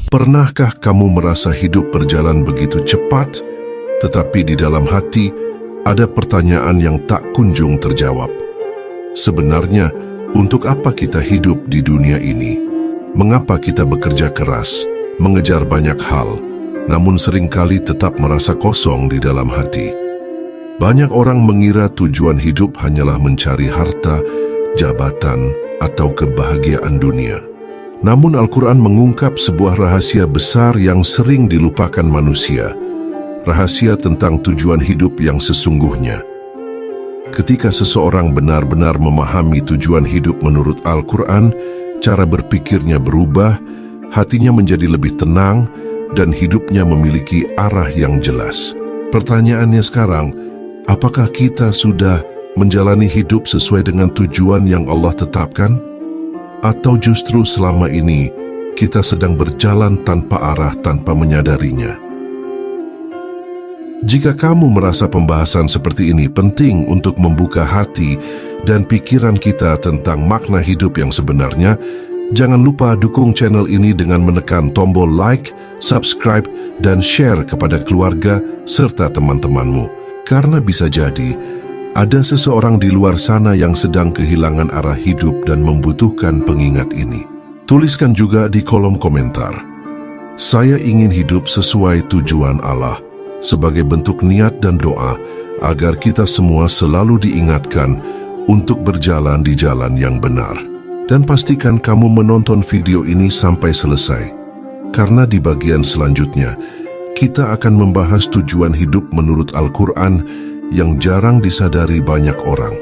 Pernahkah kamu merasa hidup berjalan begitu cepat, tetapi di dalam hati ada pertanyaan yang tak kunjung terjawab? Sebenarnya, untuk apa kita hidup di dunia ini? Mengapa kita bekerja keras, mengejar banyak hal, namun seringkali tetap merasa kosong di dalam hati? Banyak orang mengira tujuan hidup hanyalah mencari harta, jabatan, atau kebahagiaan dunia. Namun Al-Quran mengungkap sebuah rahasia besar yang sering dilupakan manusia, rahasia tentang tujuan hidup yang sesungguhnya. Ketika seseorang benar-benar memahami tujuan hidup menurut Al-Quran, cara berpikirnya berubah, hatinya menjadi lebih tenang, dan hidupnya memiliki arah yang jelas. Pertanyaannya sekarang, apakah kita sudah menjalani hidup sesuai dengan tujuan yang Allah tetapkan? Atau justru selama ini kita sedang berjalan tanpa arah tanpa menyadarinya? Jika kamu merasa pembahasan seperti ini penting untuk membuka hati dan pikiran kita tentang makna hidup yang sebenarnya, jangan lupa dukung channel ini dengan menekan tombol like, subscribe, dan share kepada keluarga serta teman-temanmu. Karena bisa jadi, ada seseorang di luar sana yang sedang kehilangan arah hidup dan membutuhkan pengingat ini. Tuliskan juga di kolom komentar, "Saya ingin hidup sesuai tujuan Allah," sebagai bentuk niat dan doa agar kita semua selalu diingatkan untuk berjalan di jalan yang benar. Dan pastikan kamu menonton video ini sampai selesai, karena di bagian selanjutnya kita akan membahas tujuan hidup menurut Al-Quran yang jarang disadari banyak orang.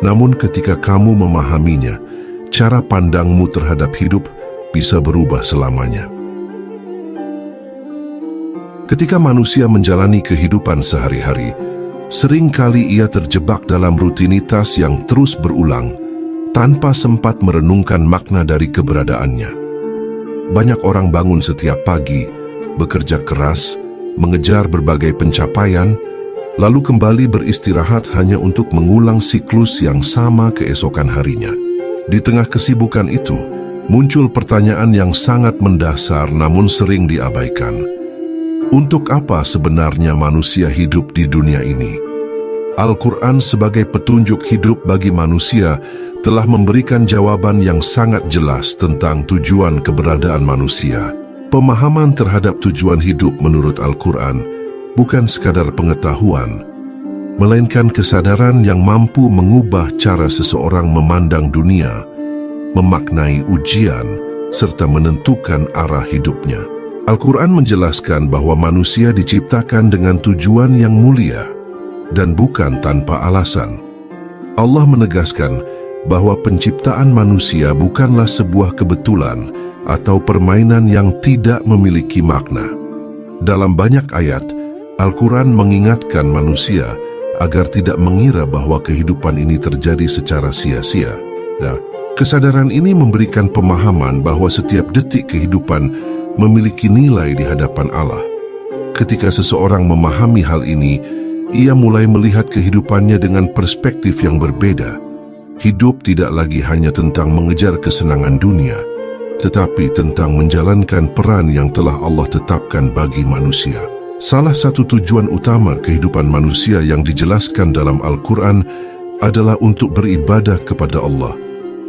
Namun ketika kamu memahaminya, cara pandangmu terhadap hidup bisa berubah selamanya. Ketika manusia menjalani kehidupan sehari-hari, seringkali ia terjebak dalam rutinitas yang terus berulang, tanpa sempat merenungkan makna dari keberadaannya. Banyak orang bangun setiap pagi, bekerja keras, mengejar berbagai pencapaian, lalu kembali beristirahat hanya untuk mengulang siklus yang sama keesokan harinya. Di tengah kesibukan itu, muncul pertanyaan yang sangat mendasar namun sering diabaikan. Untuk apa sebenarnya manusia hidup di dunia ini? Al-Quran sebagai petunjuk hidup bagi manusia telah memberikan jawaban yang sangat jelas tentang tujuan keberadaan manusia. Pemahaman terhadap tujuan hidup menurut Al-Quran bukan sekadar pengetahuan, melainkan kesadaran yang mampu mengubah cara seseorang memandang dunia, memaknai ujian, serta menentukan arah hidupnya. Al-Quran menjelaskan bahwa manusia diciptakan dengan tujuan yang mulia dan bukan tanpa alasan. Allah menegaskan bahwa penciptaan manusia bukanlah sebuah kebetulan atau permainan yang tidak memiliki makna. Dalam banyak ayat, Al-Quran mengingatkan manusia agar tidak mengira bahwa kehidupan ini terjadi secara sia-sia. Nah, kesadaran ini memberikan pemahaman bahwa setiap detik kehidupan memiliki nilai di hadapan Allah. Ketika seseorang memahami hal ini, ia mulai melihat kehidupannya dengan perspektif yang berbeda. Hidup tidak lagi hanya tentang mengejar kesenangan dunia, tetapi tentang menjalankan peran yang telah Allah tetapkan bagi manusia. Salah satu tujuan utama kehidupan manusia yang dijelaskan dalam Al-Quran adalah untuk beribadah kepada Allah.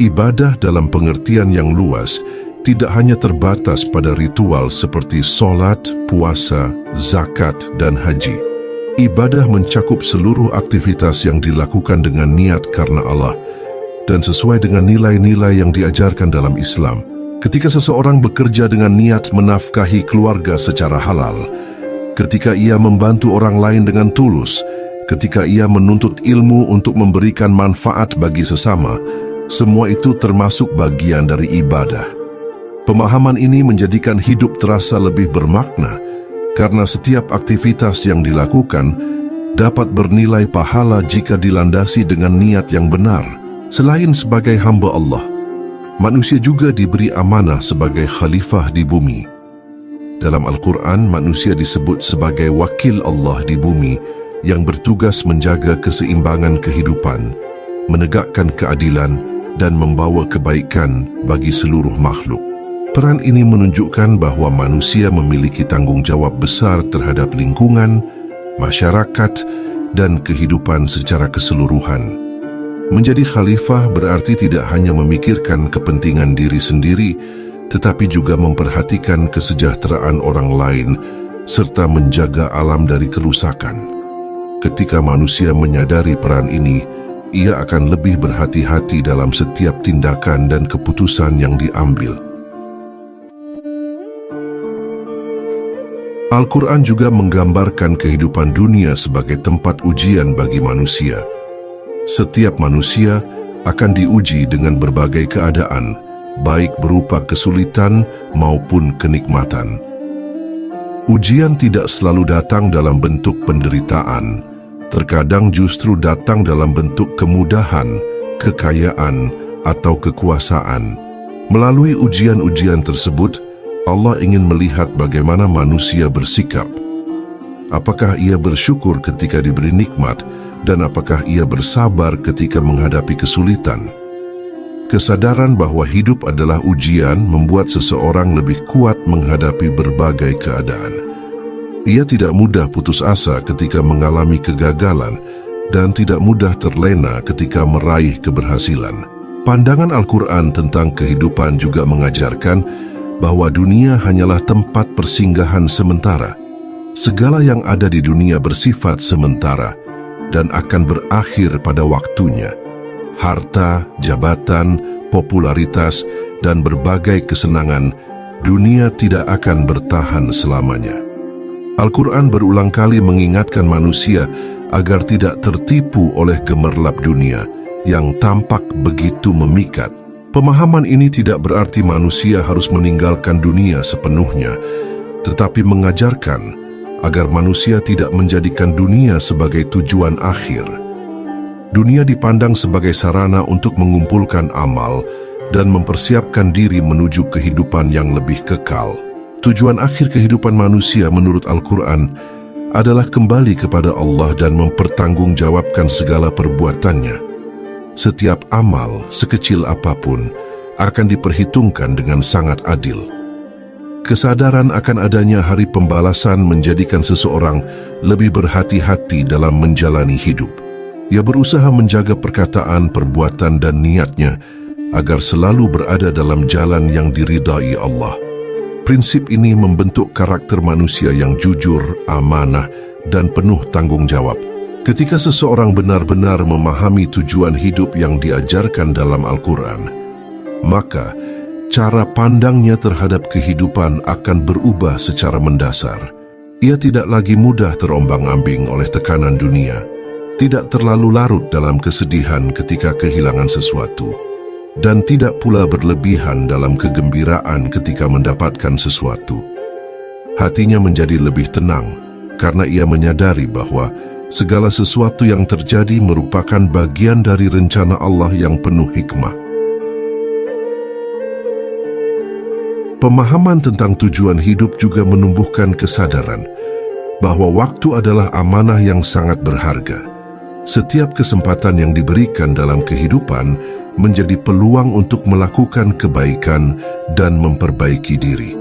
Ibadah dalam pengertian yang luas tidak hanya terbatas pada ritual seperti solat, puasa, zakat, dan haji. Ibadah mencakup seluruh aktivitas yang dilakukan dengan niat karena Allah dan sesuai dengan nilai-nilai yang diajarkan dalam Islam. Ketika seseorang bekerja dengan niat menafkahi keluarga secara halal, ketika ia membantu orang lain dengan tulus, ketika ia menuntut ilmu untuk memberikan manfaat bagi sesama, semua itu termasuk bagian dari ibadah. Pemahaman ini menjadikan hidup terasa lebih bermakna karena setiap aktivitas yang dilakukan dapat bernilai pahala jika dilandasi dengan niat yang benar. Selain sebagai hamba Allah, manusia juga diberi amanah sebagai khalifah di bumi. Dalam Al-Quran, manusia disebut sebagai wakil Allah di bumi yang bertugas menjaga keseimbangan kehidupan, menegakkan keadilan, dan membawa kebaikan bagi seluruh makhluk. Peran ini menunjukkan bahwa manusia memiliki tanggung jawab besar terhadap lingkungan, masyarakat, dan kehidupan secara keseluruhan. Menjadi khalifah berarti tidak hanya memikirkan kepentingan diri sendiri, tetapi juga memperhatikan kesejahteraan orang lain serta menjaga alam dari kerusakan. Ketika manusia menyadari peran ini, ia akan lebih berhati-hati dalam setiap tindakan dan keputusan yang diambil. Al-Quran juga menggambarkan kehidupan dunia sebagai tempat ujian bagi manusia. Setiap manusia akan diuji dengan berbagai keadaan, baik berupa kesulitan maupun kenikmatan. Ujian tidak selalu datang dalam bentuk penderitaan, terkadang justru datang dalam bentuk kemudahan, kekayaan, atau kekuasaan. Melalui ujian-ujian tersebut, Allah ingin melihat bagaimana manusia bersikap. Apakah ia bersyukur ketika diberi nikmat, dan apakah ia bersabar ketika menghadapi kesulitan? Kesadaran bahwa hidup adalah ujian membuat seseorang lebih kuat menghadapi berbagai keadaan. Ia tidak mudah putus asa ketika mengalami kegagalan, dan tidak mudah terlena ketika meraih keberhasilan. Pandangan Al-Quran tentang kehidupan juga mengajarkan bahwa dunia hanyalah tempat persinggahan sementara. Segala yang ada di dunia bersifat sementara dan akan berakhir pada waktunya. Harta, jabatan, popularitas, dan berbagai kesenangan, dunia tidak akan bertahan selamanya. Al-Quran berulang kali mengingatkan manusia agar tidak tertipu oleh gemerlap dunia yang tampak begitu memikat. Pemahaman ini tidak berarti manusia harus meninggalkan dunia sepenuhnya, tetapi mengajarkan agar manusia tidak menjadikan dunia sebagai tujuan akhir. Dunia dipandang sebagai sarana untuk mengumpulkan amal dan mempersiapkan diri menuju kehidupan yang lebih kekal. Tujuan akhir kehidupan manusia menurut Al-Quran adalah kembali kepada Allah dan mempertanggungjawabkan segala perbuatannya. Setiap amal, sekecil apapun, akan diperhitungkan dengan sangat adil. Kesadaran akan adanya hari pembalasan menjadikan seseorang lebih berhati-hati dalam menjalani hidup. Ia berusaha menjaga perkataan, perbuatan, dan niatnya agar selalu berada dalam jalan yang diridai Allah. Prinsip ini membentuk karakter manusia yang jujur, amanah, dan penuh tanggung jawab. Ketika seseorang benar-benar memahami tujuan hidup yang diajarkan dalam Al-Quran, maka cara pandangnya terhadap kehidupan akan berubah secara mendasar. Ia tidak lagi mudah terombang-ambing oleh tekanan dunia, tidak terlalu larut dalam kesedihan ketika kehilangan sesuatu, dan tidak pula berlebihan dalam kegembiraan ketika mendapatkan sesuatu. Hatinya menjadi lebih tenang karena ia menyadari bahwa segala sesuatu yang terjadi merupakan bagian dari rencana Allah yang penuh hikmah. Pemahaman tentang tujuan hidup juga menumbuhkan kesadaran bahwa waktu adalah amanah yang sangat berharga. Setiap kesempatan yang diberikan dalam kehidupan menjadi peluang untuk melakukan kebaikan dan memperbaiki diri.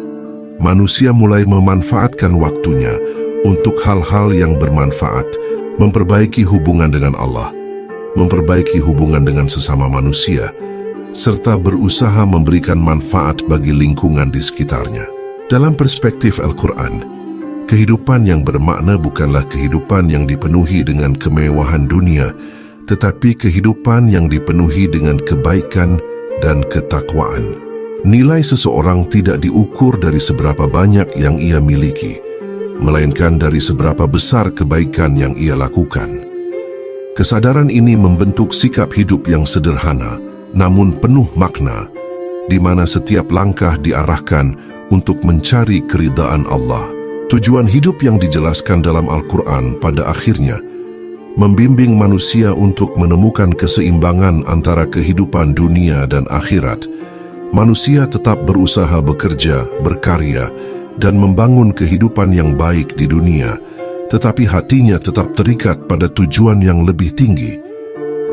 Manusia mulai memanfaatkan waktunya untuk hal-hal yang bermanfaat, memperbaiki hubungan dengan Allah, memperbaiki hubungan dengan sesama manusia, serta berusaha memberikan manfaat bagi lingkungan di sekitarnya. Dalam perspektif Al-Quran, kehidupan yang bermakna bukanlah kehidupan yang dipenuhi dengan kemewahan dunia, tetapi kehidupan yang dipenuhi dengan kebaikan dan ketakwaan. Nilai seseorang tidak diukur dari seberapa banyak yang ia miliki, melainkan dari seberapa besar kebaikan yang ia lakukan. Kesadaran ini membentuk sikap hidup yang sederhana, namun penuh makna, di mana setiap langkah diarahkan untuk mencari keridaan Allah. Tujuan hidup yang dijelaskan dalam Al-Quran pada akhirnya membimbing manusia untuk menemukan keseimbangan antara kehidupan dunia dan akhirat. Manusia tetap berusaha bekerja, berkarya, dan membangun kehidupan yang baik di dunia, tetapi hatinya tetap terikat pada tujuan yang lebih tinggi,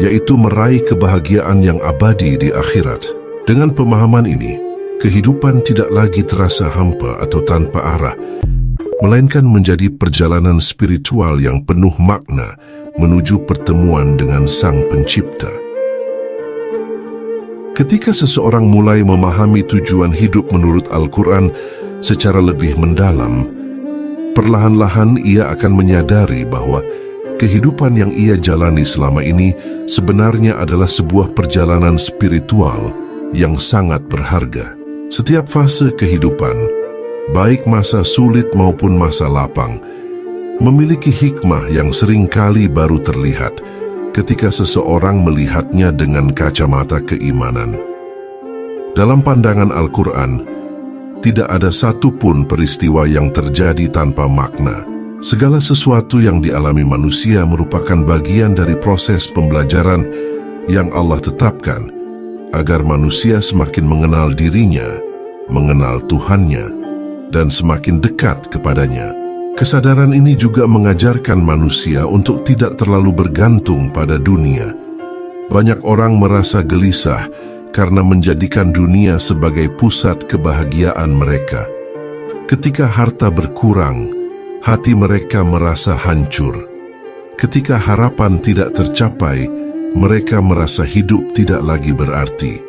yaitu meraih kebahagiaan yang abadi di akhirat. Dengan pemahaman ini, kehidupan tidak lagi terasa hampa atau tanpa arah, melainkan menjadi perjalanan spiritual yang penuh makna menuju pertemuan dengan Sang Pencipta. Ketika seseorang mulai memahami tujuan hidup menurut Al-Quran secara lebih mendalam, perlahan-lahan ia akan menyadari bahwa kehidupan yang ia jalani selama ini sebenarnya adalah sebuah perjalanan spiritual yang sangat berharga. Setiap fase kehidupan, baik masa sulit maupun masa lapang, memiliki hikmah yang seringkali baru terlihat ketika seseorang melihatnya dengan kacamata keimanan. Dalam pandangan Al-Quran, tidak ada satupun peristiwa yang terjadi tanpa makna. Segala sesuatu yang dialami manusia merupakan bagian dari proses pembelajaran yang Allah tetapkan agar manusia semakin mengenal dirinya, mengenal Tuhannya, dan semakin dekat kepadanya. Kesadaran ini juga mengajarkan manusia untuk tidak terlalu bergantung pada dunia. Banyak orang merasa gelisah karena menjadikan dunia sebagai pusat kebahagiaan mereka. Ketika harta berkurang, hati mereka merasa hancur. Ketika harapan tidak tercapai, mereka merasa hidup tidak lagi berarti.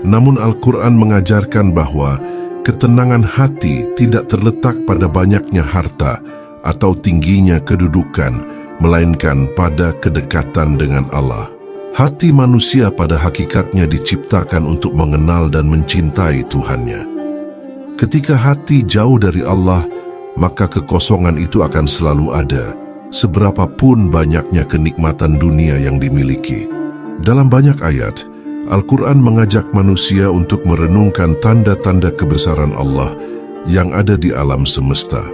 Namun Al-Quran mengajarkan bahwa ketenangan hati tidak terletak pada banyaknya harta atau tingginya kedudukan, melainkan pada kedekatan dengan Allah. Hati manusia pada hakikatnya diciptakan untuk mengenal dan mencintai Tuhannya. Ketika hati jauh dari Allah, maka kekosongan itu akan selalu ada, seberapapun banyaknya kenikmatan dunia yang dimiliki. Dalam banyak ayat, Al-Quran mengajak manusia untuk merenungkan tanda-tanda kebesaran Allah yang ada di alam semesta.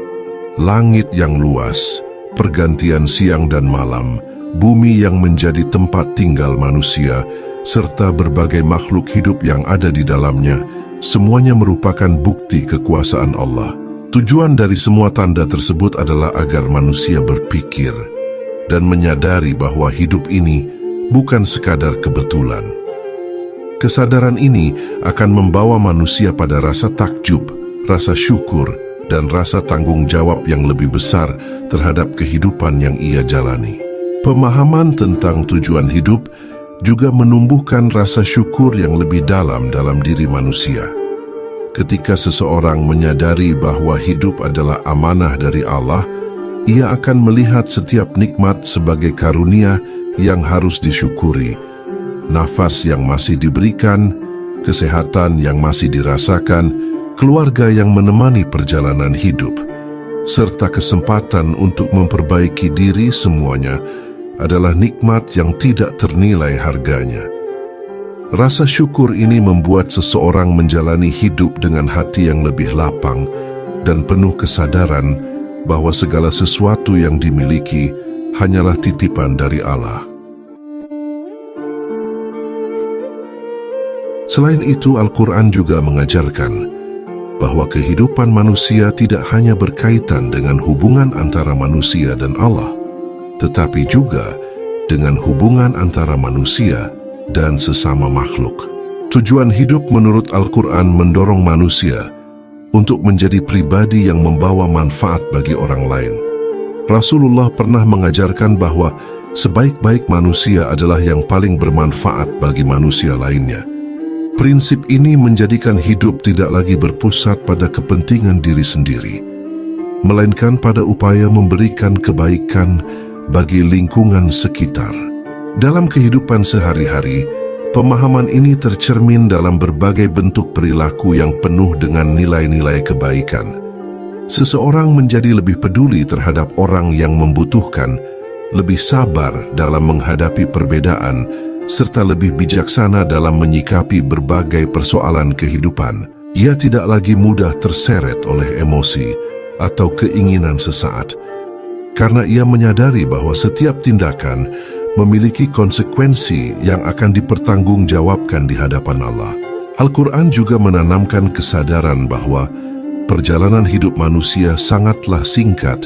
Langit yang luas, pergantian siang dan malam, bumi yang menjadi tempat tinggal manusia, serta berbagai makhluk hidup yang ada di dalamnya, semuanya merupakan bukti kekuasaan Allah. Tujuan dari semua tanda tersebut adalah agar manusia berpikir dan menyadari bahwa hidup ini bukan sekadar kebetulan. Kesadaran ini akan membawa manusia pada rasa takjub, rasa syukur, dan rasa tanggung jawab yang lebih besar terhadap kehidupan yang ia jalani. Pemahaman tentang tujuan hidup juga menumbuhkan rasa syukur yang lebih dalam diri manusia. Ketika seseorang menyadari bahwa hidup adalah amanah dari Allah, ia akan melihat setiap nikmat sebagai karunia yang harus disyukuri. Nafas yang masih diberikan, kesehatan yang masih dirasakan, keluarga yang menemani perjalanan hidup, serta kesempatan untuk memperbaiki diri, semuanya adalah nikmat yang tidak ternilai harganya. Rasa syukur ini membuat seseorang menjalani hidup dengan hati yang lebih lapang dan penuh kesadaran bahwa segala sesuatu yang dimiliki hanyalah titipan dari Allah. Selain itu, Al-Quran juga mengajarkan bahwa kehidupan manusia tidak hanya berkaitan dengan hubungan antara manusia dan Allah, tetapi juga dengan hubungan antara manusia dan sesama makhluk. Tujuan hidup menurut Al-Quran mendorong manusia untuk menjadi pribadi yang membawa manfaat bagi orang lain. Rasulullah pernah mengajarkan bahwa sebaik-baik manusia adalah yang paling bermanfaat bagi manusia lainnya. Prinsip ini menjadikan hidup tidak lagi berpusat pada kepentingan diri sendiri, melainkan pada upaya memberikan kebaikan bagi lingkungan sekitar. Dalam kehidupan sehari-hari, pemahaman ini tercermin dalam berbagai bentuk perilaku yang penuh dengan nilai-nilai kebaikan. Seseorang menjadi lebih peduli terhadap orang yang membutuhkan, lebih sabar dalam menghadapi perbedaan, serta lebih bijaksana dalam menyikapi berbagai persoalan kehidupan. Ia tidak lagi mudah terseret oleh emosi atau keinginan sesaat, karena ia menyadari bahwa setiap tindakan memiliki konsekuensi yang akan dipertanggungjawabkan di hadapan Allah. Al-Quran juga menanamkan kesadaran bahwa perjalanan hidup manusia sangatlah singkat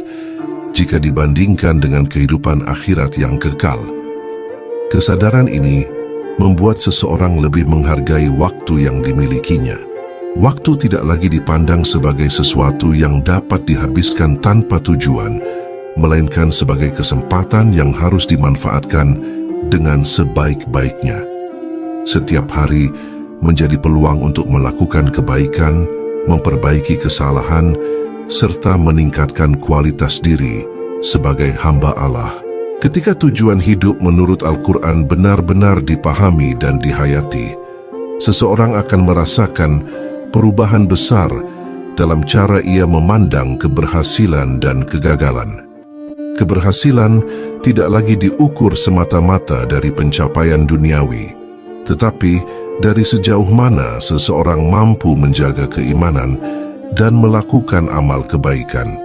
jika dibandingkan dengan kehidupan akhirat yang kekal. Kesadaran ini membuat seseorang lebih menghargai waktu yang dimilikinya. Waktu tidak lagi dipandang sebagai sesuatu yang dapat dihabiskan tanpa tujuan, melainkan sebagai kesempatan yang harus dimanfaatkan dengan sebaik-baiknya. Setiap hari menjadi peluang untuk melakukan kebaikan, memperbaiki kesalahan, serta meningkatkan kualitas diri sebagai hamba Allah. Ketika tujuan hidup menurut Al-Quran benar-benar dipahami dan dihayati, seseorang akan merasakan perubahan besar dalam cara ia memandang keberhasilan dan kegagalan. Keberhasilan tidak lagi diukur semata-mata dari pencapaian duniawi, tetapi dari sejauh mana seseorang mampu menjaga keimanan dan melakukan amal kebaikan.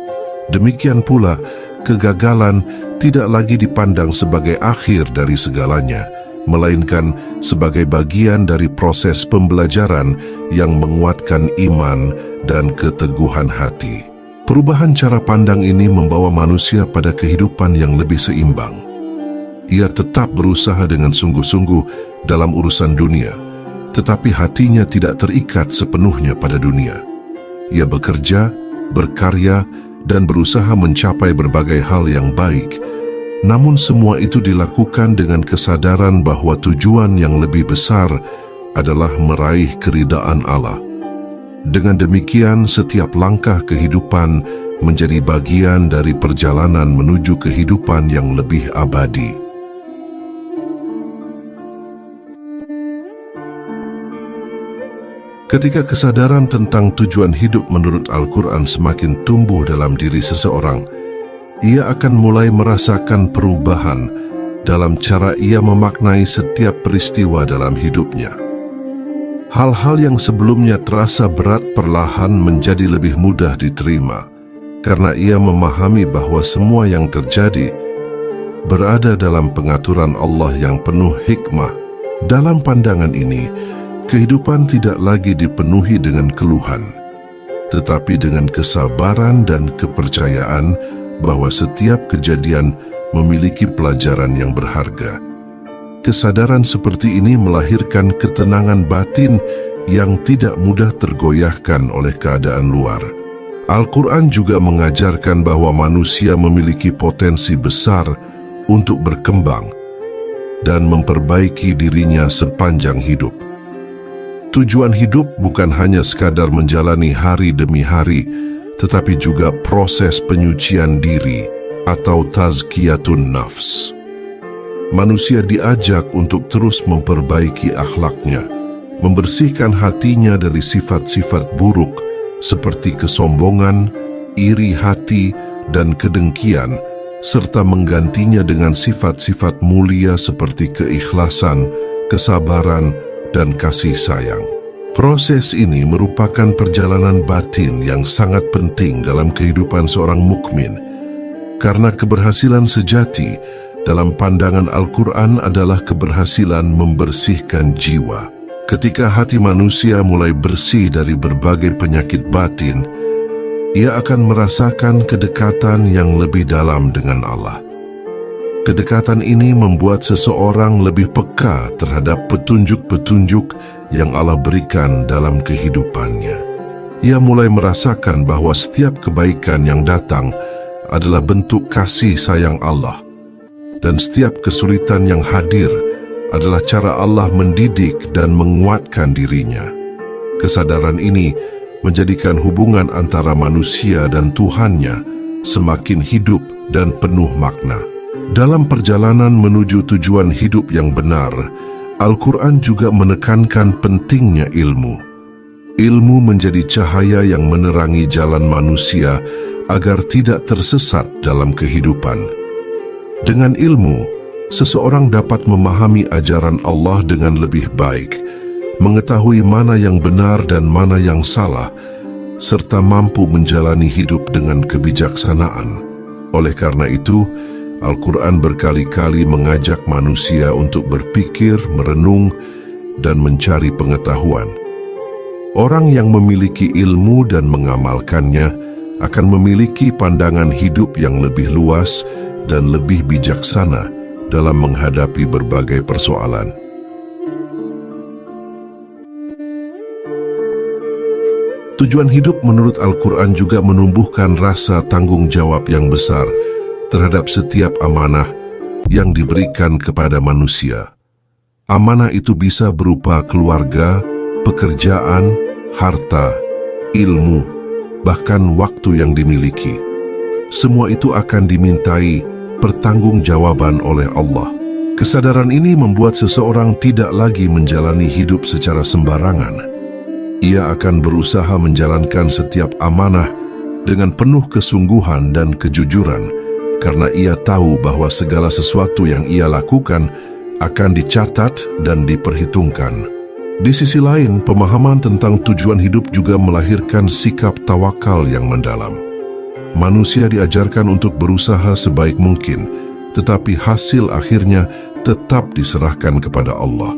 Demikian pula, kegagalan tidak lagi dipandang sebagai akhir dari segalanya, melainkan sebagai bagian dari proses pembelajaran yang menguatkan iman dan keteguhan hati. Perubahan cara pandang ini membawa manusia pada kehidupan yang lebih seimbang. Ia tetap berusaha dengan sungguh-sungguh dalam urusan dunia, tetapi hatinya tidak terikat sepenuhnya pada dunia. Ia bekerja, berkarya, dan berusaha mencapai berbagai hal yang baik. Namun semua itu dilakukan dengan kesadaran bahwa tujuan yang lebih besar adalah meraih keridaan Allah. Dengan demikian, setiap langkah kehidupan menjadi bagian dari perjalanan menuju kehidupan yang lebih abadi. Ketika kesadaran tentang tujuan hidup menurut Al-Quran semakin tumbuh dalam diri seseorang, ia akan mulai merasakan perubahan dalam cara ia memaknai setiap peristiwa dalam hidupnya. Hal-hal yang sebelumnya terasa berat perlahan menjadi lebih mudah diterima, karena ia memahami bahwa semua yang terjadi berada dalam pengaturan Allah yang penuh hikmah. Dalam pandangan ini, kehidupan tidak lagi dipenuhi dengan keluhan, tetapi dengan kesabaran dan kepercayaan bahwa setiap kejadian memiliki pelajaran yang berharga. Kesadaran seperti ini melahirkan ketenangan batin yang tidak mudah tergoyahkan oleh keadaan luar. Al-Quran juga mengajarkan bahwa manusia memiliki potensi besar untuk berkembang dan memperbaiki dirinya sepanjang hidup. Tujuan hidup bukan hanya sekadar menjalani hari demi hari, tetapi juga proses penyucian diri atau tazkiyatun nafs. Manusia diajak untuk terus memperbaiki akhlaknya, membersihkan hatinya dari sifat-sifat buruk seperti kesombongan, iri hati, dan kedengkian, serta menggantinya dengan sifat-sifat mulia seperti keikhlasan, kesabaran, dan kasih sayang. Proses ini merupakan perjalanan batin yang sangat penting dalam kehidupan seorang mukmin, karena keberhasilan sejati dalam pandangan Al-Quran adalah keberhasilan membersihkan jiwa. Ketika hati manusia mulai bersih dari berbagai penyakit batin, ia akan merasakan kedekatan yang lebih dalam dengan Allah. Kedekatan ini membuat seseorang lebih peka terhadap petunjuk-petunjuk yang Allah berikan dalam kehidupannya. Ia mulai merasakan bahwa setiap kebaikan yang datang adalah bentuk kasih sayang Allah, dan setiap kesulitan yang hadir adalah cara Allah mendidik dan menguatkan dirinya. Kesadaran ini menjadikan hubungan antara manusia dan Tuhannya semakin hidup dan penuh makna. Dalam perjalanan menuju tujuan hidup yang benar, Al-Quran juga menekankan pentingnya ilmu. Ilmu menjadi cahaya yang menerangi jalan manusia agar tidak tersesat dalam kehidupan. Dengan ilmu, seseorang dapat memahami ajaran Allah dengan lebih baik, mengetahui mana yang benar dan mana yang salah, serta mampu menjalani hidup dengan kebijaksanaan. Oleh karena itu, Al-Quran berkali-kali mengajak manusia untuk berpikir, merenung, dan mencari pengetahuan. Orang yang memiliki ilmu dan mengamalkannya akan memiliki pandangan hidup yang lebih luas dan lebih bijaksana dalam menghadapi berbagai persoalan. Tujuan hidup menurut Al-Quran juga menumbuhkan rasa tanggung jawab yang besar terhadap setiap amanah yang diberikan kepada manusia. Amanah itu bisa berupa keluarga, pekerjaan, harta, ilmu, bahkan waktu yang dimiliki. Semua itu akan dimintai pertanggungjawaban oleh Allah. Kesadaran ini membuat seseorang tidak lagi menjalani hidup secara sembarangan. Ia akan berusaha menjalankan setiap amanah dengan penuh kesungguhan dan kejujuran, karena ia tahu bahwa segala sesuatu yang ia lakukan akan dicatat dan diperhitungkan. Di sisi lain, pemahaman tentang tujuan hidup juga melahirkan sikap tawakal yang mendalam. Manusia diajarkan untuk berusaha sebaik mungkin, tetapi hasil akhirnya tetap diserahkan kepada Allah.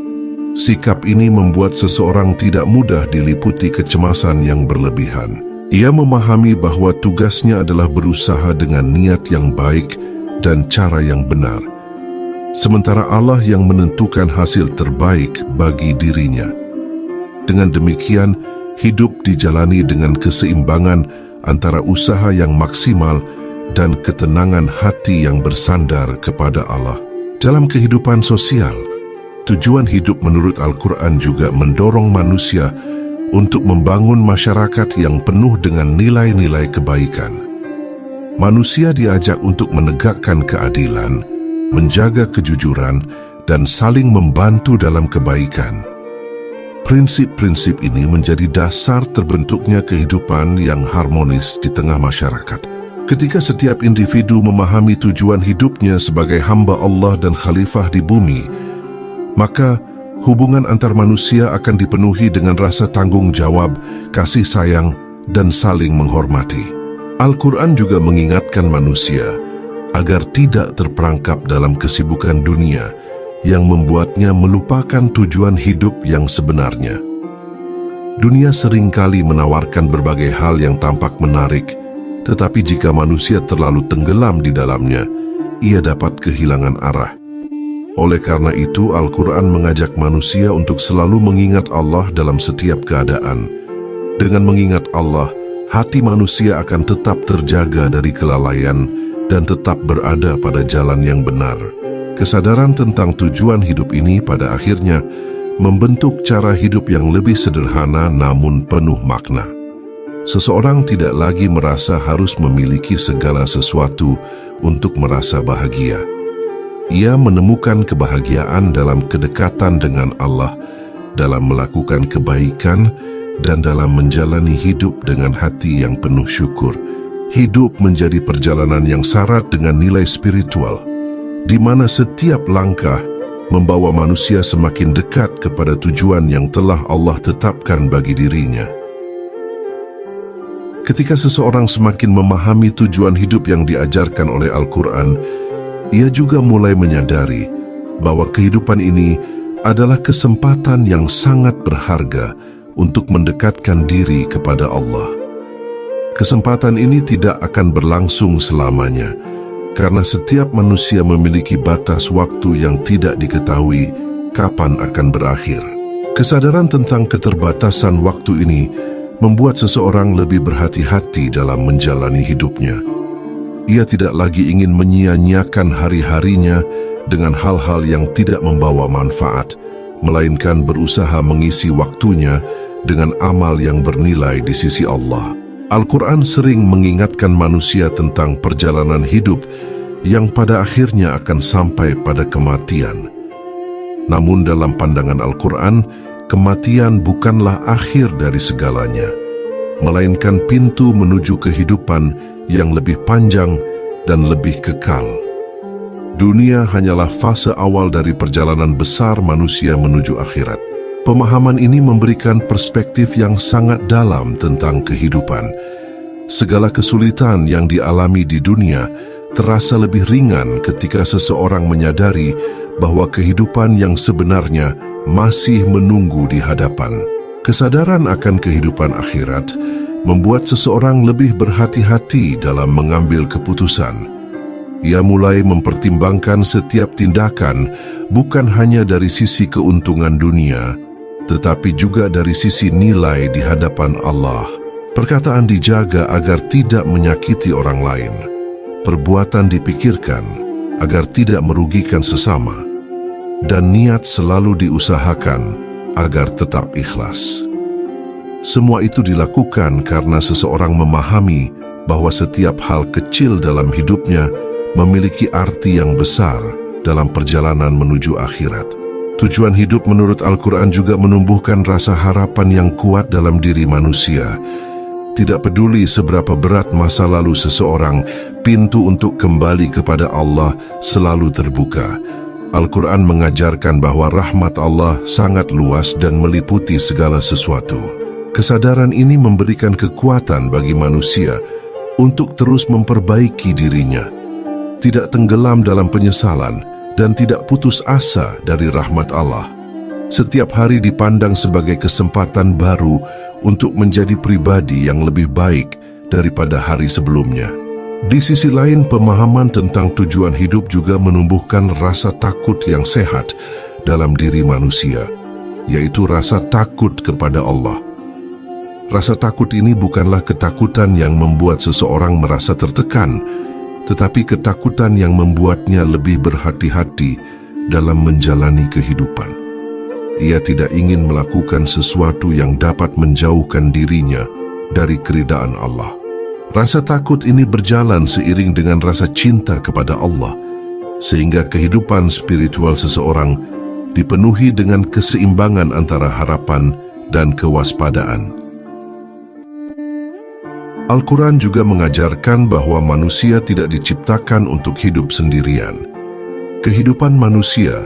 Sikap ini membuat seseorang tidak mudah diliputi kecemasan yang berlebihan. Ia memahami bahwa tugasnya adalah berusaha dengan niat yang baik dan cara yang benar, sementara Allah yang menentukan hasil terbaik bagi dirinya. Dengan demikian, hidup dijalani dengan keseimbangan antara usaha yang maksimal dan ketenangan hati yang bersandar kepada Allah. Dalam kehidupan sosial, tujuan hidup menurut Al-Quran juga mendorong manusia untuk membangun masyarakat yang penuh dengan nilai-nilai kebaikan. Manusia diajak untuk menegakkan keadilan, menjaga kejujuran, dan saling membantu dalam kebaikan. Prinsip-prinsip ini menjadi dasar terbentuknya kehidupan yang harmonis di tengah masyarakat. Ketika setiap individu memahami tujuan hidupnya sebagai hamba Allah dan khalifah di bumi, maka hubungan antar manusia akan dipenuhi dengan rasa tanggung jawab, kasih sayang, dan saling menghormati. Al-Quran juga mengingatkan manusia agar tidak terperangkap dalam kesibukan dunia yang membuatnya melupakan tujuan hidup yang sebenarnya. Dunia seringkali menawarkan berbagai hal yang tampak menarik, tetapi jika manusia terlalu tenggelam di dalamnya, ia dapat kehilangan arah. Oleh karena itu, Al-Quran mengajak manusia untuk selalu mengingat Allah dalam setiap keadaan. Dengan mengingat Allah, hati manusia akan tetap terjaga dari kelalaian dan tetap berada pada jalan yang benar. Kesadaran tentang tujuan hidup ini pada akhirnya membentuk cara hidup yang lebih sederhana namun penuh makna. Seseorang tidak lagi merasa harus memiliki segala sesuatu untuk merasa bahagia. Ia menemukan kebahagiaan dalam kedekatan dengan Allah, dalam melakukan kebaikan, dan dalam menjalani hidup dengan hati yang penuh syukur. Hidup menjadi perjalanan yang syarat dengan nilai spiritual, di mana setiap langkah membawa manusia semakin dekat kepada tujuan yang telah Allah tetapkan bagi dirinya. Ketika seseorang semakin memahami tujuan hidup yang diajarkan oleh Al-Quran, ia juga mulai menyadari bahwa kehidupan ini adalah kesempatan yang sangat berharga untuk mendekatkan diri kepada Allah. Kesempatan ini tidak akan berlangsung selamanya, karena setiap manusia memiliki batas waktu yang tidak diketahui kapan akan berakhir. Kesadaran tentang keterbatasan waktu ini membuat seseorang lebih berhati-hati dalam menjalani hidupnya. Ia tidak lagi ingin menyia-nyiakan hari-harinya dengan hal-hal yang tidak membawa manfaat, melainkan berusaha mengisi waktunya dengan amal yang bernilai di sisi Allah. Al-Quran sering mengingatkan manusia tentang perjalanan hidup yang pada akhirnya akan sampai pada kematian. Namun dalam pandangan Al-Quran, kematian bukanlah akhir dari segalanya, melainkan pintu menuju kehidupan yang lebih panjang dan lebih kekal. Dunia hanyalah fase awal dari perjalanan besar manusia menuju akhirat. Pemahaman ini memberikan perspektif yang sangat dalam tentang kehidupan. Segala kesulitan yang dialami di dunia terasa lebih ringan ketika seseorang menyadari bahwa kehidupan yang sebenarnya masih menunggu di hadapan. Kesadaran akan kehidupan akhirat membuat seseorang lebih berhati-hati dalam mengambil keputusan. Ia mulai mempertimbangkan setiap tindakan bukan hanya dari sisi keuntungan dunia, tetapi juga dari sisi nilai di hadapan Allah. Perkataan dijaga agar tidak menyakiti orang lain. Perbuatan dipikirkan agar tidak merugikan sesama. Dan niat selalu diusahakan agar tetap ikhlas. Semua itu dilakukan karena seseorang memahami bahwa setiap hal kecil dalam hidupnya memiliki arti yang besar dalam perjalanan menuju akhirat. Tujuan hidup menurut Al-Quran juga menumbuhkan rasa harapan yang kuat dalam diri manusia. Tidak peduli seberapa berat masa lalu seseorang, pintu untuk kembali kepada Allah selalu terbuka. Al-Quran mengajarkan bahwa rahmat Allah sangat luas dan meliputi segala sesuatu. Kesadaran ini memberikan kekuatan bagi manusia untuk terus memperbaiki dirinya, tidak tenggelam dalam penyesalan, dan tidak putus asa dari rahmat Allah. Setiap hari dipandang sebagai kesempatan baru untuk menjadi pribadi yang lebih baik daripada hari sebelumnya. Di sisi lain, pemahaman tentang tujuan hidup juga menumbuhkan rasa takut yang sehat dalam diri manusia, yaitu rasa takut kepada Allah. Rasa takut ini bukanlah ketakutan yang membuat seseorang merasa tertekan, tetapi ketakutan yang membuatnya lebih berhati-hati dalam menjalani kehidupan. Ia tidak ingin melakukan sesuatu yang dapat menjauhkan dirinya dari keridaan Allah. Rasa takut ini berjalan seiring dengan rasa cinta kepada Allah, sehingga kehidupan spiritual seseorang dipenuhi dengan keseimbangan antara harapan dan kewaspadaan. Al-Quran juga mengajarkan bahwa manusia tidak diciptakan untuk hidup sendirian. Kehidupan manusia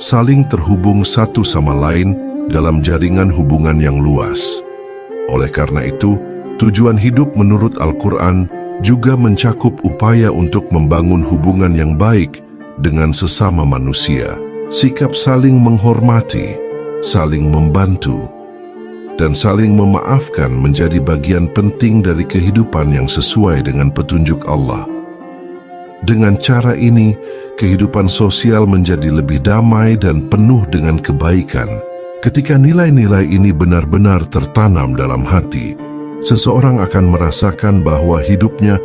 saling terhubung satu sama lain dalam jaringan hubungan yang luas. Oleh karena itu, tujuan hidup menurut Al-Quran juga mencakup upaya untuk membangun hubungan yang baik dengan sesama manusia. Sikap saling menghormati, saling membantu, dan saling memaafkan menjadi bagian penting dari kehidupan yang sesuai dengan petunjuk Allah. Dengan cara ini, kehidupan sosial menjadi lebih damai dan penuh dengan kebaikan. Ketika nilai-nilai ini benar-benar tertanam dalam hati, seseorang akan merasakan bahwa hidupnya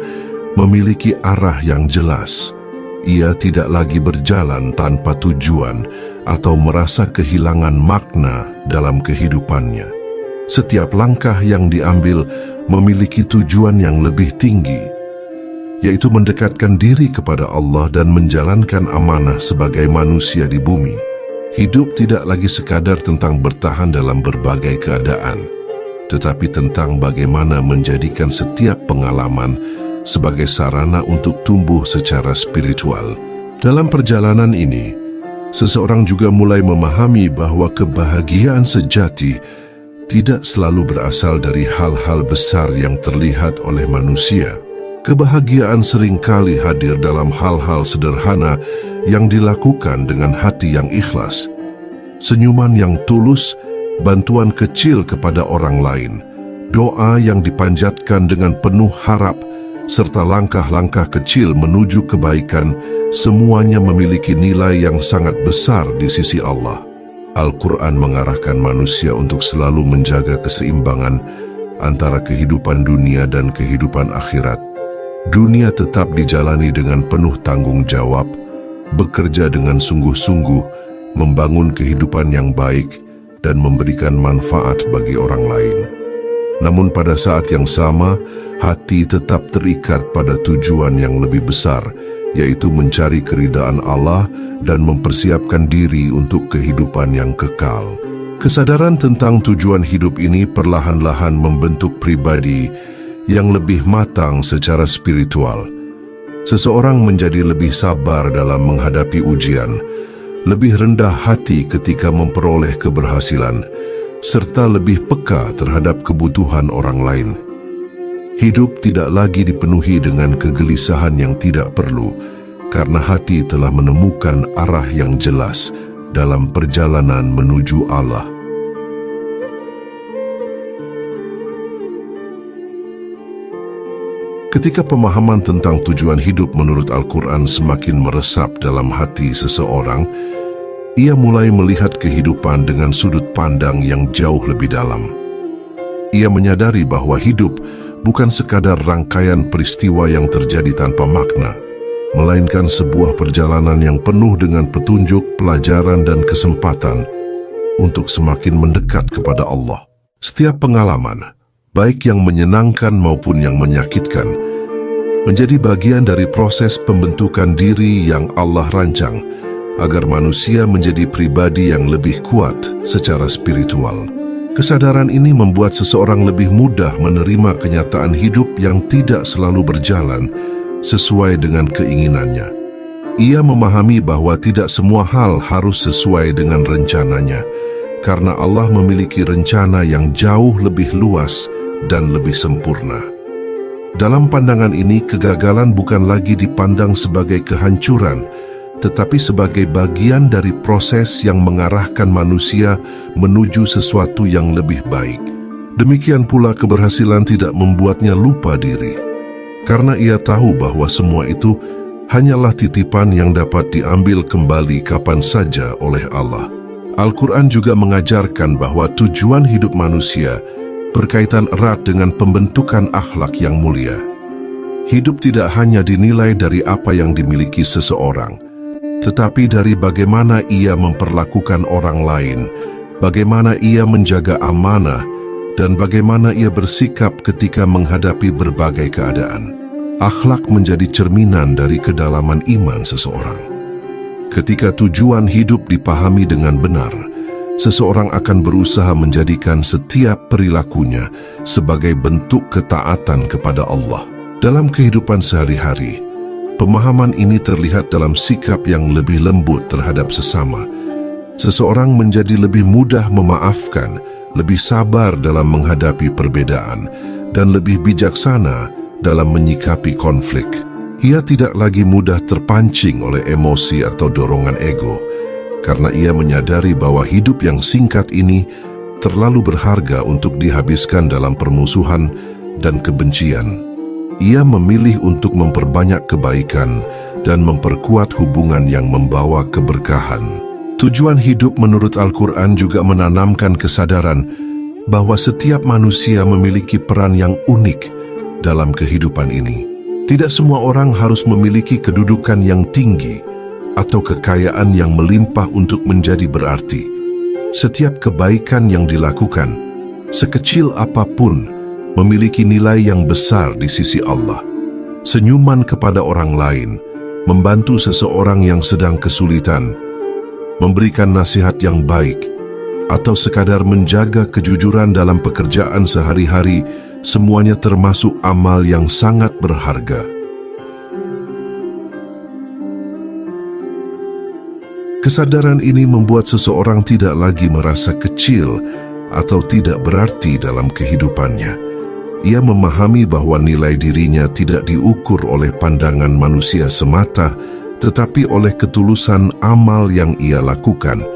memiliki arah yang jelas. Ia tidak lagi berjalan tanpa tujuan atau merasa kehilangan makna dalam kehidupannya. Setiap langkah yang diambil memiliki tujuan yang lebih tinggi, yaitu mendekatkan diri kepada Allah dan menjalankan amanah sebagai manusia di bumi. Hidup tidak lagi sekadar tentang bertahan dalam berbagai keadaan, tetapi tentang bagaimana menjadikan setiap pengalaman sebagai sarana untuk tumbuh secara spiritual. Dalam perjalanan ini, seseorang juga mulai memahami bahwa kebahagiaan sejati tidak selalu berasal dari hal-hal besar yang terlihat oleh manusia. Kebahagiaan seringkali hadir dalam hal-hal sederhana yang dilakukan dengan hati yang ikhlas. Senyuman yang tulus, bantuan kecil kepada orang lain, doa yang dipanjatkan dengan penuh harap, serta langkah-langkah kecil menuju kebaikan, semuanya memiliki nilai yang sangat besar di sisi Allah. Al-Quran mengarahkan manusia untuk selalu menjaga keseimbangan antara kehidupan dunia dan kehidupan akhirat. Dunia tetap dijalani dengan penuh tanggung jawab, bekerja dengan sungguh-sungguh, membangun kehidupan yang baik, dan memberikan manfaat bagi orang lain. Namun pada saat yang sama, hati tetap terikat pada tujuan yang lebih besar, yaitu mencari keridaan Allah dan mempersiapkan diri untuk kehidupan yang kekal. Kesadaran tentang tujuan hidup ini perlahan-lahan membentuk pribadi yang lebih matang secara spiritual. Seseorang menjadi lebih sabar dalam menghadapi ujian, lebih rendah hati ketika memperoleh keberhasilan, serta lebih peka terhadap kebutuhan orang lain. Hidup tidak lagi dipenuhi dengan kegelisahan yang tidak perlu, karena hati telah menemukan arah yang jelas dalam perjalanan menuju Allah. Ketika pemahaman tentang tujuan hidup menurut Al-Quran semakin meresap dalam hati seseorang, ia mulai melihat kehidupan dengan sudut pandang yang jauh lebih dalam. Ia menyadari bahwa hidup bukan sekadar rangkaian peristiwa yang terjadi tanpa makna, melainkan sebuah perjalanan yang penuh dengan petunjuk, pelajaran, dan kesempatan untuk semakin mendekat kepada Allah. Setiap pengalaman, baik yang menyenangkan maupun yang menyakitkan, menjadi bagian dari proses pembentukan diri yang Allah rancang agar manusia menjadi pribadi yang lebih kuat secara spiritual. Kesadaran ini membuat seseorang lebih mudah menerima kenyataan hidup yang tidak selalu berjalan sesuai dengan keinginannya. Ia memahami bahwa tidak semua hal harus sesuai dengan rencananya, karena Allah memiliki rencana yang jauh lebih luas dan lebih sempurna. Dalam pandangan ini, kegagalan bukan lagi dipandang sebagai kehancuran, tetapi sebagai bagian dari proses yang mengarahkan manusia menuju sesuatu yang lebih baik. Demikian pula keberhasilan tidak membuatnya lupa diri, karena ia tahu bahwa semua itu hanyalah titipan yang dapat diambil kembali kapan saja oleh Allah. Al-Quran juga mengajarkan bahwa tujuan hidup manusia berkaitan erat dengan pembentukan akhlak yang mulia. Hidup tidak hanya dinilai dari apa yang dimiliki seseorang, tetapi dari bagaimana ia memperlakukan orang lain, bagaimana ia menjaga amanah, dan bagaimana ia bersikap ketika menghadapi berbagai keadaan. Akhlak menjadi cerminan dari kedalaman iman seseorang. Ketika tujuan hidup dipahami dengan benar, seseorang akan berusaha menjadikan setiap perilakunya sebagai bentuk ketaatan kepada Allah. Dalam kehidupan sehari-hari, pemahaman ini terlihat dalam sikap yang lebih lembut terhadap sesama. Seseorang menjadi lebih mudah memaafkan, lebih sabar dalam menghadapi perbedaan, dan lebih bijaksana dalam menyikapi konflik. Ia tidak lagi mudah terpancing oleh emosi atau dorongan ego, karena ia menyadari bahwa hidup yang singkat ini terlalu berharga untuk dihabiskan dalam permusuhan dan kebencian. Ia memilih untuk memperbanyak kebaikan dan memperkuat hubungan yang membawa keberkahan. Tujuan hidup menurut Al-Quran juga menanamkan kesadaran bahwa setiap manusia memiliki peran yang unik dalam kehidupan ini. Tidak semua orang harus memiliki kedudukan yang tinggi atau kekayaan yang melimpah untuk menjadi berarti. Setiap kebaikan yang dilakukan, sekecil apapun, memiliki nilai yang besar di sisi Allah. Senyuman kepada orang lain, membantu seseorang yang sedang kesulitan, memberikan nasihat yang baik, atau sekadar menjaga kejujuran dalam pekerjaan sehari-hari, semuanya termasuk amal yang sangat berharga. Kesadaran ini membuat seseorang tidak lagi merasa kecil atau tidak berarti dalam kehidupannya. Ia memahami bahwa nilai dirinya tidak diukur oleh pandangan manusia semata, tetapi oleh ketulusan amal yang ia lakukan.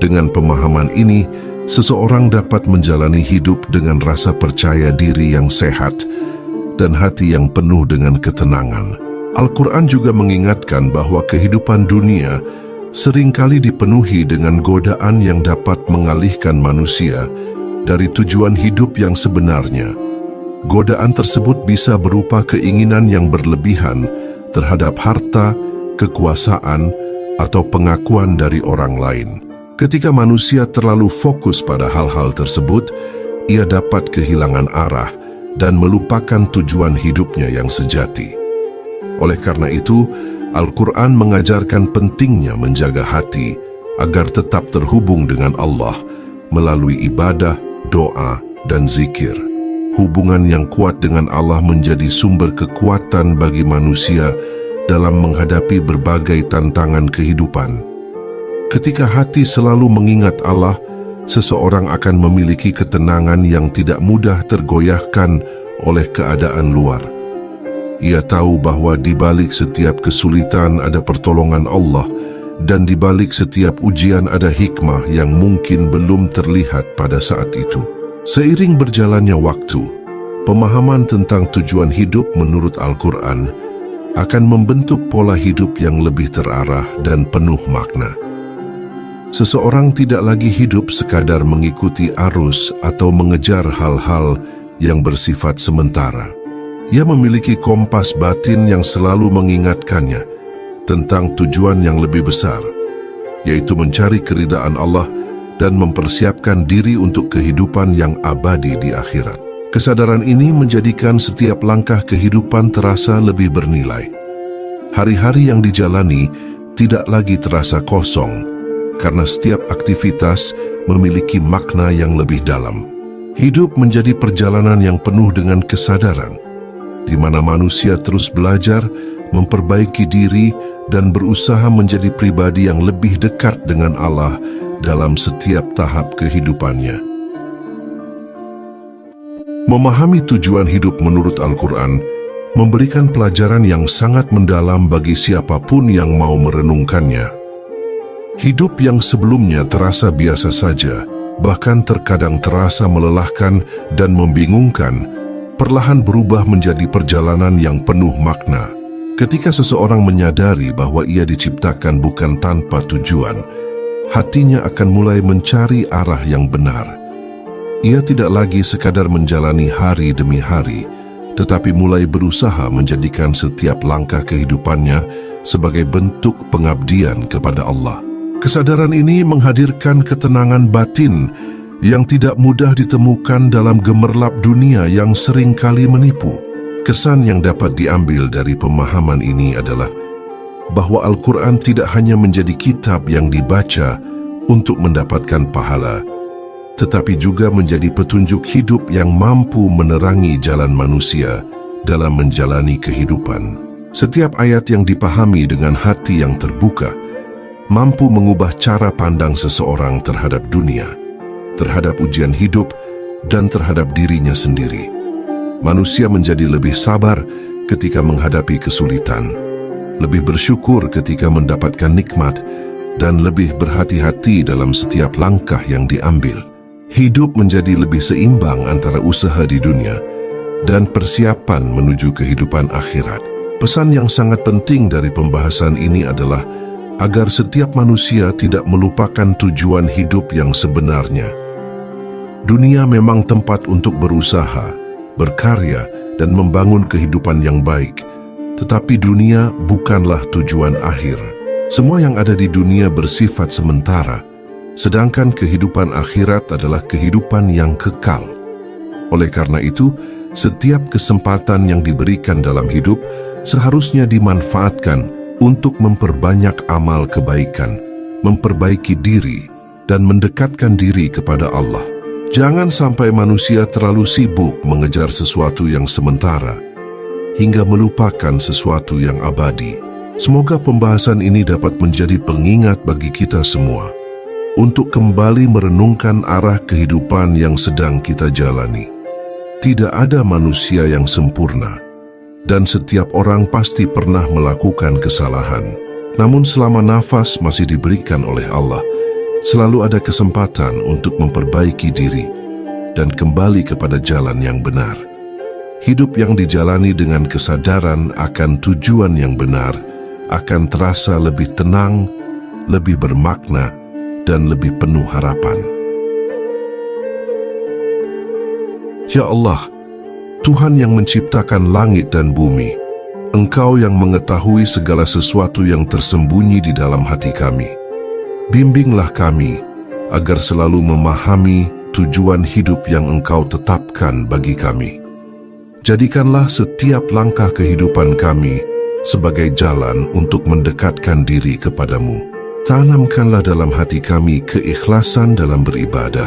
Dengan pemahaman ini, seseorang dapat menjalani hidup dengan rasa percaya diri yang sehat dan hati yang penuh dengan ketenangan. Al-Quran juga mengingatkan bahwa kehidupan dunia seringkali dipenuhi dengan godaan yang dapat mengalihkan manusia dari tujuan hidup yang sebenarnya. Godaan tersebut bisa berupa keinginan yang berlebihan terhadap harta, kekuasaan, atau pengakuan dari orang lain. Ketika manusia terlalu fokus pada hal-hal tersebut, ia dapat kehilangan arah dan melupakan tujuan hidupnya yang sejati. Oleh karena itu, Al-Quran mengajarkan pentingnya menjaga hati agar tetap terhubung dengan Allah melalui ibadah, doa, dan zikir. Hubungan yang kuat dengan Allah menjadi sumber kekuatan bagi manusia dalam menghadapi berbagai tantangan kehidupan. Ketika hati selalu mengingat Allah, seseorang akan memiliki ketenangan yang tidak mudah tergoyahkan oleh keadaan luar. Ia tahu bahwa di balik setiap kesulitan ada pertolongan Allah, dan di balik setiap ujian ada hikmah yang mungkin belum terlihat pada saat itu. Seiring berjalannya waktu, pemahaman tentang tujuan hidup menurut Al-Quran akan membentuk pola hidup yang lebih terarah dan penuh makna. Seseorang tidak lagi hidup sekadar mengikuti arus atau mengejar hal-hal yang bersifat sementara. Ia memiliki kompas batin yang selalu mengingatkannya tentang tujuan yang lebih besar, yaitu mencari keridaan Allah dan mempersiapkan diri untuk kehidupan yang abadi di akhirat. Kesadaran ini menjadikan setiap langkah kehidupan terasa lebih bernilai. Hari-hari yang dijalani tidak lagi terasa kosong, karena setiap aktivitas memiliki makna yang lebih dalam. Hidup menjadi perjalanan yang penuh dengan kesadaran, di mana manusia terus belajar, memperbaiki diri, dan berusaha menjadi pribadi yang lebih dekat dengan Allah dalam setiap tahap kehidupannya. Memahami tujuan hidup menurut Al-Quran memberikan pelajaran yang sangat mendalam bagi siapapun yang mau merenungkannya. Hidup yang sebelumnya terasa biasa saja, bahkan terkadang terasa melelahkan dan membingungkan, perlahan berubah menjadi perjalanan yang penuh makna. Ketika seseorang menyadari bahwa ia diciptakan bukan tanpa tujuan, hatinya akan mulai mencari arah yang benar. Ia tidak lagi sekadar menjalani hari demi hari, tetapi mulai berusaha menjadikan setiap langkah kehidupannya sebagai bentuk pengabdian kepada Allah. Kesadaran ini menghadirkan ketenangan batin yang tidak mudah ditemukan dalam gemerlap dunia yang sering kali menipu. Kesan yang dapat diambil dari pemahaman ini adalah bahwa Al-Quran tidak hanya menjadi kitab yang dibaca untuk mendapatkan pahala, tetapi juga menjadi petunjuk hidup yang mampu menerangi jalan manusia dalam menjalani kehidupan. Setiap ayat yang dipahami dengan hati yang terbuka mampu mengubah cara pandang seseorang terhadap dunia, terhadap ujian hidup, dan terhadap dirinya sendiri. Manusia menjadi lebih sabar ketika menghadapi kesulitan, lebih bersyukur ketika mendapatkan nikmat, dan lebih berhati-hati dalam setiap langkah yang diambil. Hidup menjadi lebih seimbang antara usaha di dunia dan persiapan menuju kehidupan akhirat. Pesan yang sangat penting dari pembahasan ini adalah agar setiap manusia tidak melupakan tujuan hidup yang sebenarnya. Dunia memang tempat untuk berusaha, berkarya, dan membangun kehidupan yang baik, tetapi dunia bukanlah tujuan akhir. Semua yang ada di dunia bersifat sementara, sedangkan kehidupan akhirat adalah kehidupan yang kekal. Oleh karena itu, setiap kesempatan yang diberikan dalam hidup seharusnya dimanfaatkan untuk memperbanyak amal kebaikan, memperbaiki diri, dan mendekatkan diri kepada Allah. Jangan sampai manusia terlalu sibuk mengejar sesuatu yang sementara, hingga melupakan sesuatu yang abadi. Semoga pembahasan ini dapat menjadi pengingat bagi kita semua untuk kembali merenungkan arah kehidupan yang sedang kita jalani. Tidak ada manusia yang sempurna, dan setiap orang pasti pernah melakukan kesalahan. Namun selama nafas masih diberikan oleh Allah, selalu ada kesempatan untuk memperbaiki diri dan kembali kepada jalan yang benar. Hidup yang dijalani dengan kesadaran akan tujuan yang benar akan terasa lebih tenang, lebih bermakna, dan lebih penuh harapan. Ya Allah, Tuhan yang menciptakan langit dan bumi, Engkau yang mengetahui segala sesuatu yang tersembunyi di dalam hati kami. Bimbinglah kami agar selalu memahami tujuan hidup yang Engkau tetapkan bagi kami. Jadikanlah setiap langkah kehidupan kami sebagai jalan untuk mendekatkan diri kepadamu. Tanamkanlah dalam hati kami keikhlasan dalam beribadah,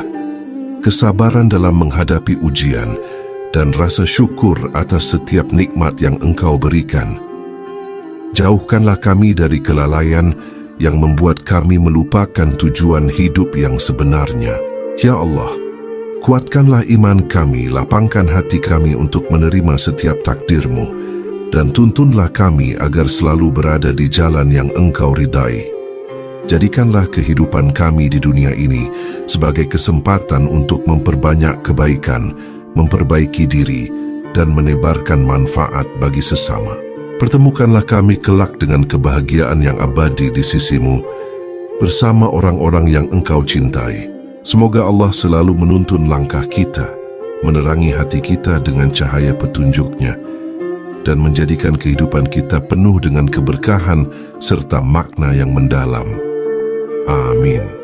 kesabaran dalam menghadapi ujian, dan rasa syukur atas setiap nikmat yang Engkau berikan. Jauhkanlah kami dari kelalaian yang membuat kami melupakan tujuan hidup yang sebenarnya. Ya Allah, kuatkanlah iman kami, lapangkan hati kami untuk menerima setiap takdir-Mu, dan tuntunlah kami agar selalu berada di jalan yang Engkau ridai. Jadikanlah kehidupan kami di dunia ini sebagai kesempatan untuk memperbanyak kebaikan, memperbaiki diri, dan menebarkan manfaat bagi sesama. Pertemukanlah kami kelak dengan kebahagiaan yang abadi di sisi-Mu, bersama orang-orang yang Engkau cintai. Semoga Allah selalu menuntun langkah kita, menerangi hati kita dengan cahaya petunjuk-Nya, dan menjadikan kehidupan kita penuh dengan keberkahan serta makna yang mendalam. Amin.